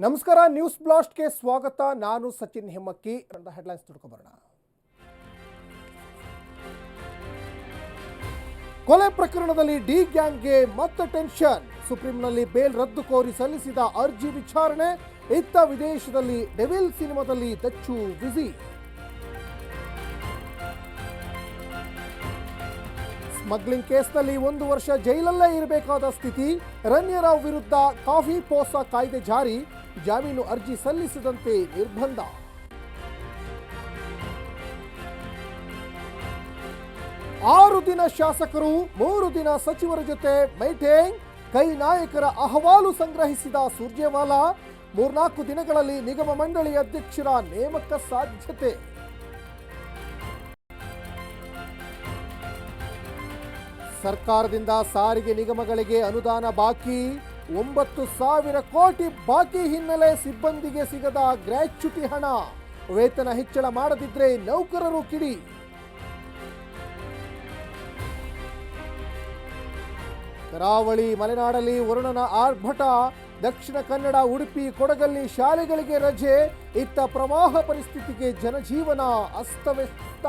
ನಮಸ್ಕಾರ, ನ್ಯೂಸ್ ಬ್ಲಾಸ್ಟ್ಗೆ ಸ್ವಾಗತ. ನಾನು ಸಚಿನ್ ಹೆಮ್ಮಕ್ಕಿ. ಹೆಡ್ಲೈನ್ಸ್ ನೋಡ್ಕೊಂಬರೋಣ. ಕೊಲೆ ಪ್ರಕರಣದಲ್ಲಿ ಡಿ ಗ್ಯಾಂಗ್ಗೆ ಮತ್ತೆ ಟೆನ್ಷನ್. ಸುಪ್ರೀಂನಲ್ಲಿ ಬೇಲ್ ರದ್ದು ಕೋರಿ ಸಲ್ಲಿಸಿದ ಅರ್ಜಿ ವಿಚಾರಣೆ. ಇತ್ತ ವಿದೇಶದಲ್ಲಿ ಡೆವಿಲ್ ಸಿನಿಮಾದಲ್ಲಿ ದಚ್ಚು ಬ್ಯುಸಿ. ಸ್ಮಗ್ಲಿಂಗ್ ಕೇಸ್ನಲ್ಲಿ 1 ವರ್ಷ ಜೈಲಲ್ಲೇ ಇರಬೇಕಾದ ಸ್ಥಿತಿ. ರಣ್ಯರಾವ್ ವಿರುದ್ಧ ಕಾಫಿ ಪೋಸಾ ಕಾಯ್ದೆ ಜಾರಿ. ಜಾಮೀನು ಅರ್ಜಿ ಸಲ್ಲಿಸದಂತೆ ನಿರ್ಬಂಧ. ಆರು ದಿನ ಶಾಸಕರು, 3 ದಿನ ಸಚಿವರ ಜೊತೆ ಮೀಟಿಂಗ್. ಕೈ ನಾಯಕರ ಅಹವಾಲು ಸಂಗ್ರಹಿಸಿದ ಸುರ್ಜೇವಾಲಾ. 3-4 ದಿನಗಳಲ್ಲಿ ನಿಗಮ ಮಂಡಳಿ ಅಧ್ಯಕ್ಷರ ನೇಮಕ ಸಾಧ್ಯತೆ. ಸರ್ಕಾರದಿಂದ ಸಾರಿಗೆ ನಿಗಮಗಳಿಗೆ ಅನುದಾನ ಬಾಕಿ. 9,000 ಕೋಟಿ ಬಾಕಿ ಹಿನ್ನೆಲೆ ಸಿಬ್ಬಂದಿಗೆ ಸಿಗದ ಗ್ರ್ಯಾಚ್ಯುಟಿ ಹಣ. ವೇತನ ಹೆಚ್ಚಳ ಮಾಡದಿದ್ರೆ ನೌಕರರು ಕಿಡಿ. ಕರಾವಳಿ ಮಲೆನಾಡಲ್ಲಿ ವರುಣನ ಆರ್ಭಟ. ದಕ್ಷಿಣ ಕನ್ನಡ, ಉಡುಪಿ, ಕೊಡಗಲ್ಲಿ ಶಾಲೆಗಳಿಗೆ ರಜೆ. ಇತ್ತ ಪ್ರವಾಹ ಪರಿಸ್ಥಿತಿಗೆ ಜನಜೀವನ ಅಸ್ತವ್ಯಸ್ತ.